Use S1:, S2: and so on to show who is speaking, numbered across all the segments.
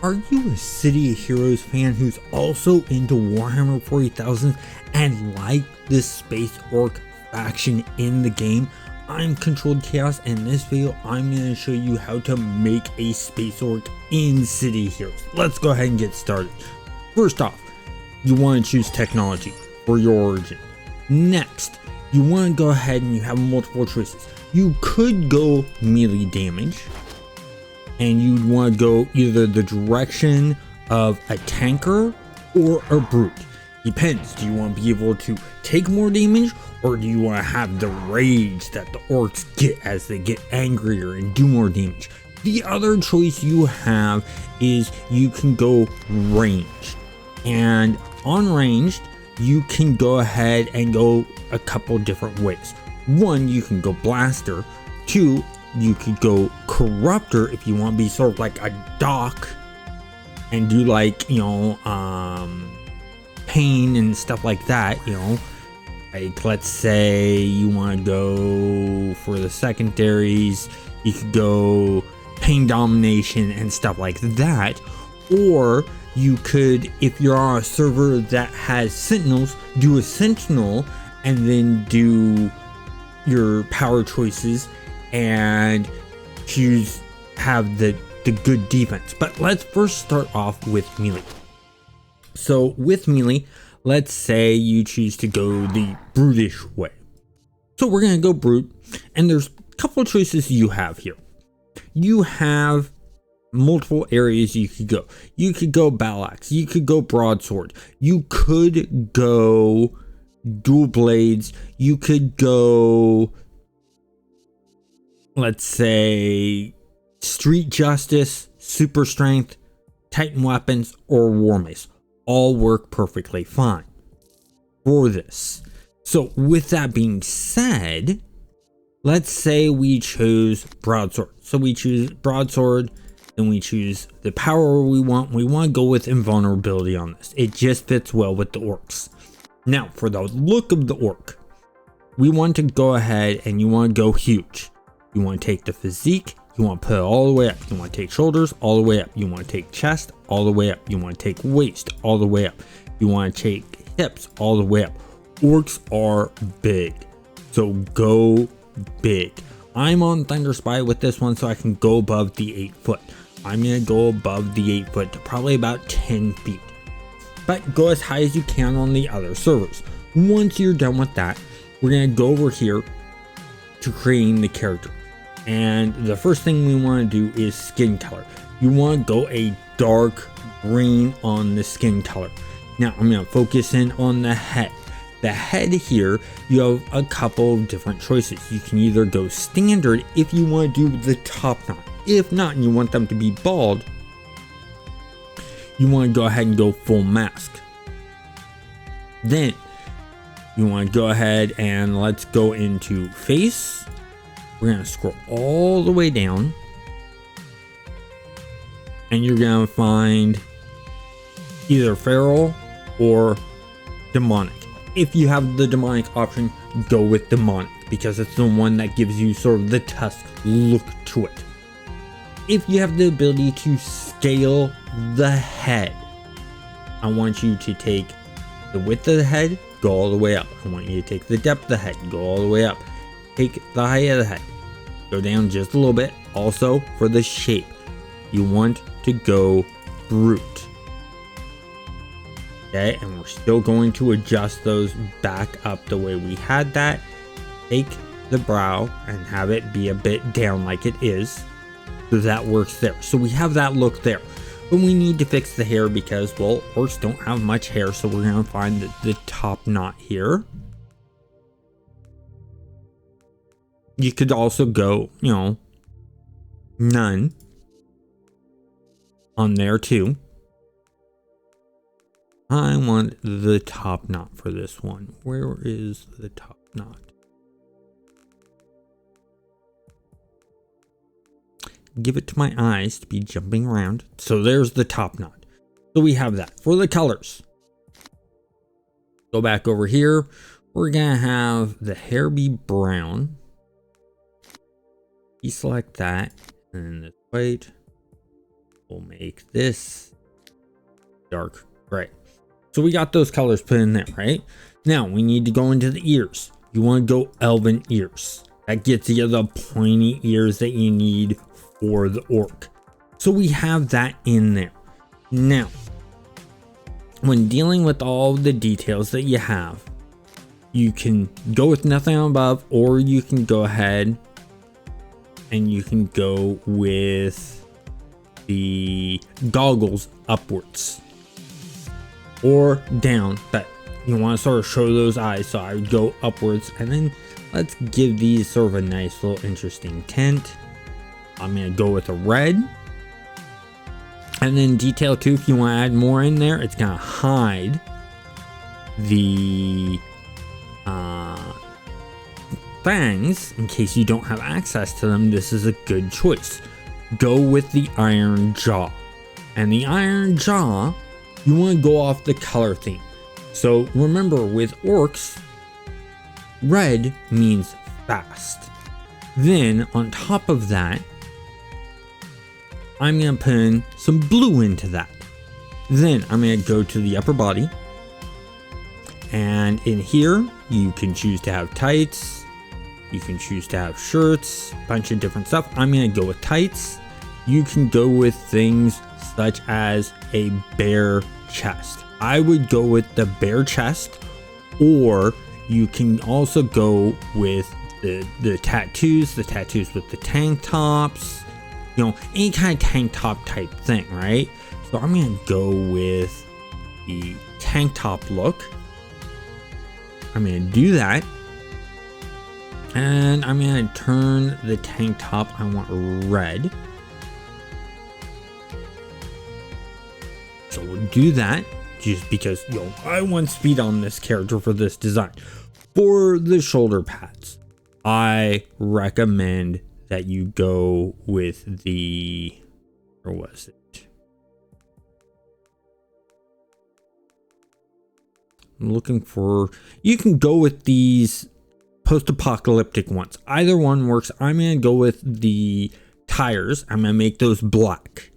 S1: Are you a City of Heroes fan who's also into Warhammer 40,000 and like this Space Ork faction in the game? I'm Controlled Chaos, and in this video I'm going to show you how to make a Space Ork in City of Heroes. Let's go ahead and get started. First off, you want to choose technology for your origin. Next, you want to go ahead and you have multiple choices. You could go melee damage, and you'd want to go either the direction of a tanker or a brute. Depends. Do you want to be able to take more damage, or do you want to have the rage that the orcs get as they get angrier and do more damage? The other choice you have is you can go ranged, and on ranged you can go ahead and go a couple different ways. One, you can go blaster. Two, you could go corruptor if you want to be sort of like a doc and do like, pain and stuff like that, like let's say you want to go for the secondaries, you could go pain domination and stuff like that. Or you could, if you're on a server that has sentinels, do a sentinel and then do your power choices and have the good defense. But let's first start off with melee. So with melee, let's say you choose to go the brutish way. So we're gonna go brute, and there's a couple of choices you have here. You have multiple areas you could go. You could go battle axe, you could go broadsword, you could go dual blades, you could go, let's say, street justice, super strength, titan weapons, or war mace. All work perfectly fine for this. So with that being said, let's say we chose broadsword. So we choose broadsword, then we choose the power we want. We want to go with invulnerability on this. It just fits well with the orcs. Now for the look of the orc, we want to go ahead and you want to go huge. You want to take the physique, you want to put it all the way up. You want to take shoulders all the way up. You want to take chest all the way up. You want to take waist all the way up. You want to take hips all the way up. Orcs are big, so go big. I'm on Thunder Spy with this one, so I can go above the 8 foot. I'm going to go above the 8 foot to probably about 10 feet. But go as high as you can on the other servers. Once you're done with that, we're going to go over here to creating the character. And the first thing we want to do is skin color. You want to go a dark green on the skin color. Now I'm going to focus in on the head. The head here, you have a couple of different choices. You can either go standard if you want to do the top knot. If not, and you want them to be bald, you want to go ahead and go full mask. Then you want to go ahead and let's go into face. We're going to scroll all the way down, and you're going to find either feral or demonic. If you have the demonic option, go with demonic because it's the one that gives you sort of the tusk look to it. If you have the ability to scale the head, I want you to take the width of the head, go all the way up. I want you to take the depth of the head, go all the way up. Take the height of the head, go down just a little bit. Also for the shape, you want to go brute. Okay, and we're still going to adjust those back up the way we had that. Take the brow and have it be a bit down like it is. So that works there. So we have that look there. But we need to fix the hair because, well, orcs don't have much hair. So we're going to find the top knot here. You could also go, none on there too. I want the top knot for this one. Where is the top knot? Give it to my eyes to be jumping around. So there's the top knot. So we have that. For the colors, go back over here. We're going to have the hair be brown. Deselect that, and this white, we'll make this dark gray. So we got those colors put in there, right? Now we need to go into the ears. You want to go elven ears. That gets you the pointy ears that you need for the orc. So we have that in there. Now, when dealing with all the details that you have, you can go with nothing above, or you can go ahead and you can go with the goggles upwards or down, but you want to sort of show those eyes, so I would go upwards. And then let's give these sort of a nice little interesting tint. I'm gonna go with a red, and then detail too, if you want to add more in there, it's gonna hide the fangs in case you don't have access to them. This is a good choice. Go with the iron jaw, and the iron jaw, you want to go off the color theme. So remember, with orcs, red means fast. Then on top of that, I'm going to put in some blue into that. Then I'm going to go to the upper body, and in here you can choose to have tights, you can choose to have shirts, a bunch of different stuff. I'm going to go with tights. You can go with things such as a bare chest. I would go with the bare chest, or you can also go with the tattoos with the tank tops, you know, any kind of tank top type thing, right? So I'm gonna go with the tank top look. I'm gonna do that, and I'm gonna turn the tank top, I want red. So we'll do that just because, you know, I want speed on this character for this design. For the shoulder pads, I recommend that you go with the, where was it? I'm looking for, you can go with these post-apocalyptic ones. Either one works. I'm going to go with the tires. I'm going to make those black.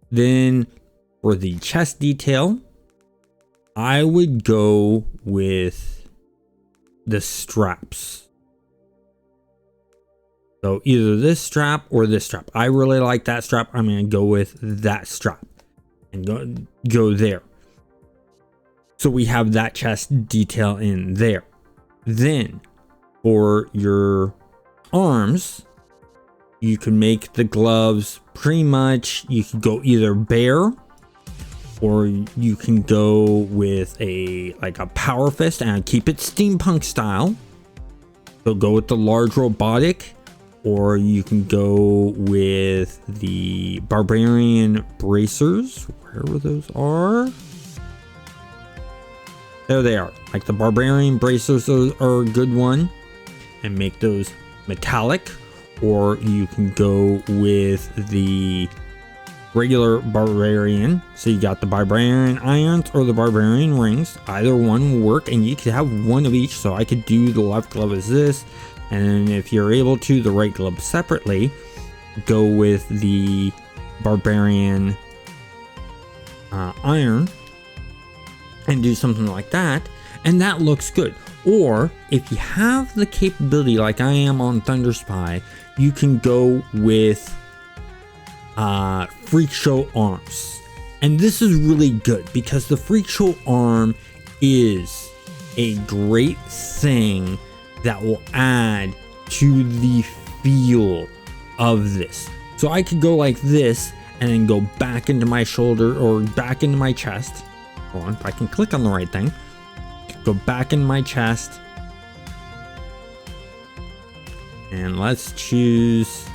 S1: Then for the chest detail, I would go with the straps. So either this strap or this strap. I really like that strap. I'm going to go with that strap and go there. So we have that chest detail in there. Then for your arms, you can make the gloves pretty much, you can go either bare, or you can go with a power fist and keep it steampunk style. So go with the large robotic, or you can go with the barbarian bracers, wherever those are. There they are. Like the barbarian bracers are a good one, and make those metallic. Or you can go with the regular barbarian. So you got the barbarian irons or the barbarian rings. Either one will work, and you could have one of each. So I could do the left glove as this, and if you're able to, the right glove separately. Go with the barbarian iron and do something like that, and that looks good. Or if you have the capability like I am on Thunder Spy, you can go with Freak Show arms. And this is really good because the Freak Show arm is a great thing that will add to the feel of this. So I could go like this and then go back into my shoulder or back into my chest. Hold on, if I can click on the right thing. Go back in my chest. And let's choose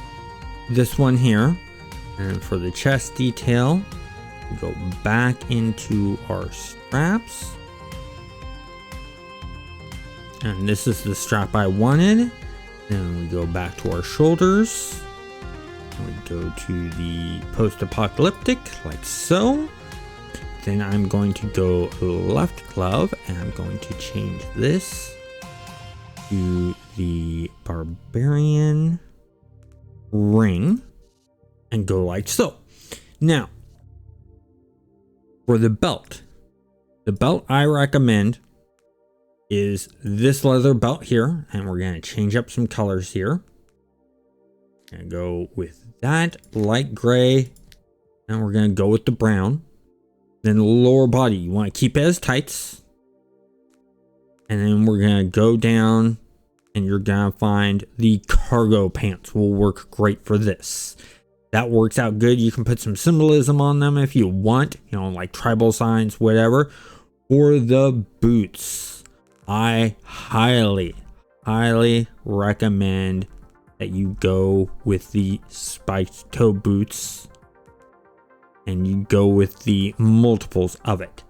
S1: this one here. And for the chest detail, go back into our straps. And this is the strap I wanted. Then we go back to our shoulders. We go to the post-apocalyptic, like so. Then I'm going to go left glove, and I'm going to change this to the barbarian ring and go like so. Now, For the belt I recommend is this leather belt here, and we're going to change up some colors here. Gonna go with that light gray, and we're going to go with the brown. Then the lower body, you want to keep it as tights, and then we're going to go down, and you're going to find the cargo pants will work great for this. That works out good. You can put some symbolism on them if you want, you know, like tribal signs, whatever. For the boots, I highly recommend that you go with the spiked toe boots, and you go with the multiples of it.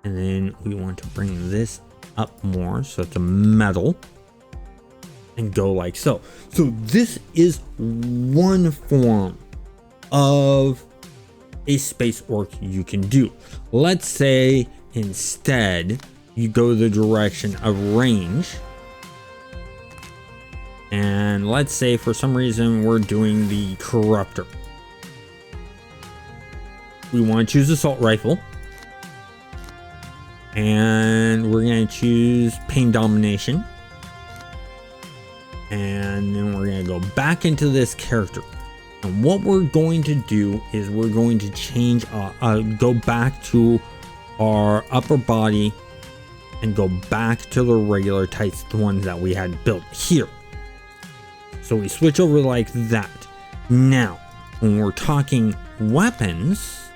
S1: And then we want to bring this up more so it's a metal, and go like so. So this is one form of a Space Ork you can do. Let's say instead you go the direction of range, and let's say for some reason we're doing the Corruptor. We want to choose assault rifle, and we're going to choose pain domination, and then we're going to go back into this character. And what we're going to do is we're going to change, go back to our upper body and go back to the regular tights, the ones that we had built here. So we switch over like that. Now, when we're talking weapons,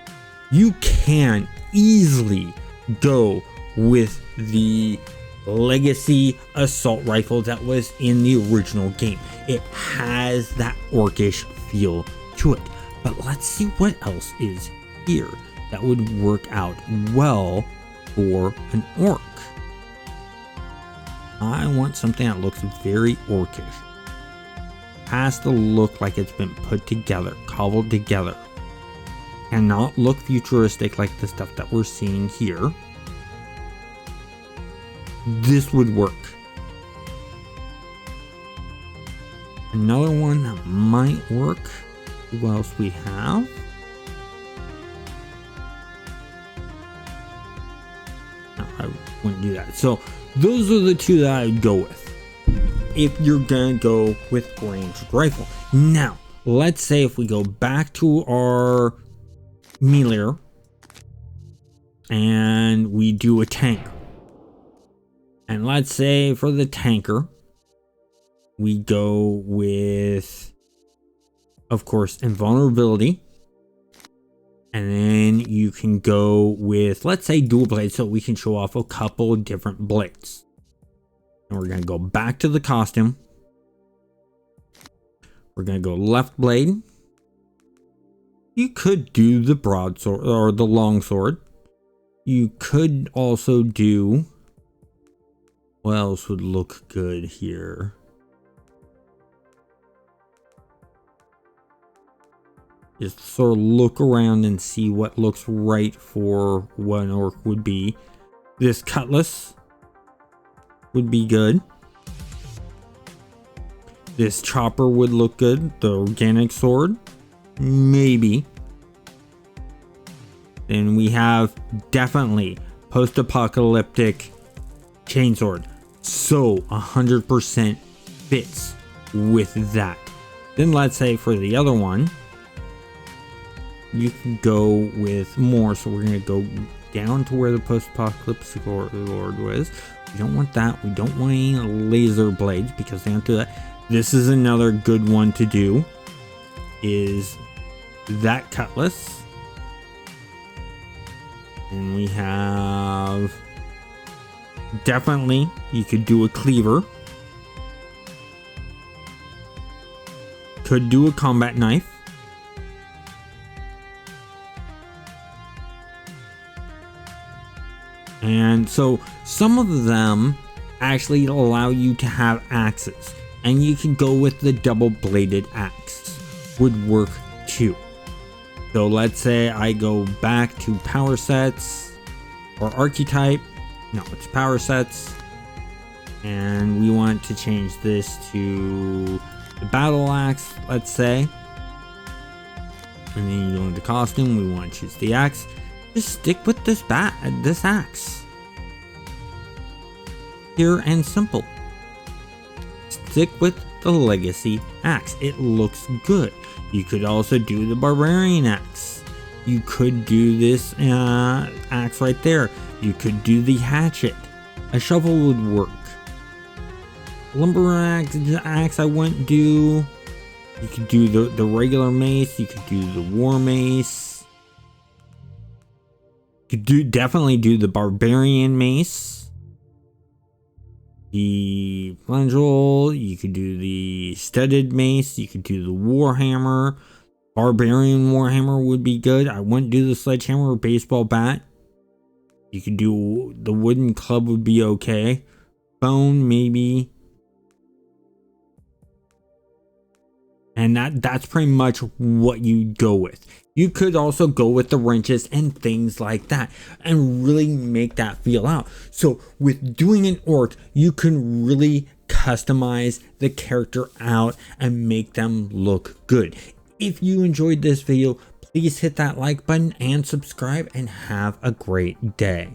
S1: you can easily go with the legacy assault rifle that was in the original game. It has that orcish feel to it. But let's see what else is here that would work out well for an orc. I want something that looks very orcish. Has to look like it's been put together, cobbled together. Cannot look futuristic like the stuff that we're seeing here. This would work. Another one that might work. Who else we have? No, I wouldn't do that. So those are the two that I would go with if you're gonna go with ranged rifle. Now, let's say if we go back to our melee and we do a tank. And let's say for the tanker, we go with, of course, invulnerability. And then you can go with, let's say, dual blades, so we can show off a couple different blades. And we're going to go back to the costume. We're going to go left blade. You could do the broadsword or the longsword. You could also do, what else would look good here? Just sort of look around and see what looks right for what an orc would be. This cutlass would be good. This chopper would look good. The organic sword, maybe. Then we have definitely post-apocalyptic chainsword. So 100% fits with that. Then let's say for the other one, you can go with more. So we're going to go down to where the post-apocalyptic lord was. We don't want that. We don't want any laser blades because they don't do that. This is another good one to do, is that cutlass. And we have, definitely you could do a cleaver. Could do a combat knife. And so some of them actually allow you to have axes, and you can go with the double bladed axe, would work too. So let's say I go back to power sets or archetype. No, it's power sets. And we want to change this to the battle axe, let's say. And then you go into costume, we want to choose the axe. just stick with this axe. Pure and simple. Stick with the legacy axe. It looks good. You could also do the barbarian axe. You could do this axe right there. You could do the hatchet. A shovel would work. Lumber axe I wouldn't do. You could do the regular mace. You could do the war mace. You could definitely do the barbarian mace. The flangel. You could do the studded mace. You could do the warhammer. Barbarian warhammer would be good. I wouldn't do the sledgehammer or baseball bat. You could do the wooden club would be okay. Bone maybe. And that's pretty much what you go with. You could also go with the wrenches and things like that and really make that feel out. So with doing an orc, you can really customize the character out and make them look good. If you enjoyed this video, please hit that like button and subscribe and have a great day.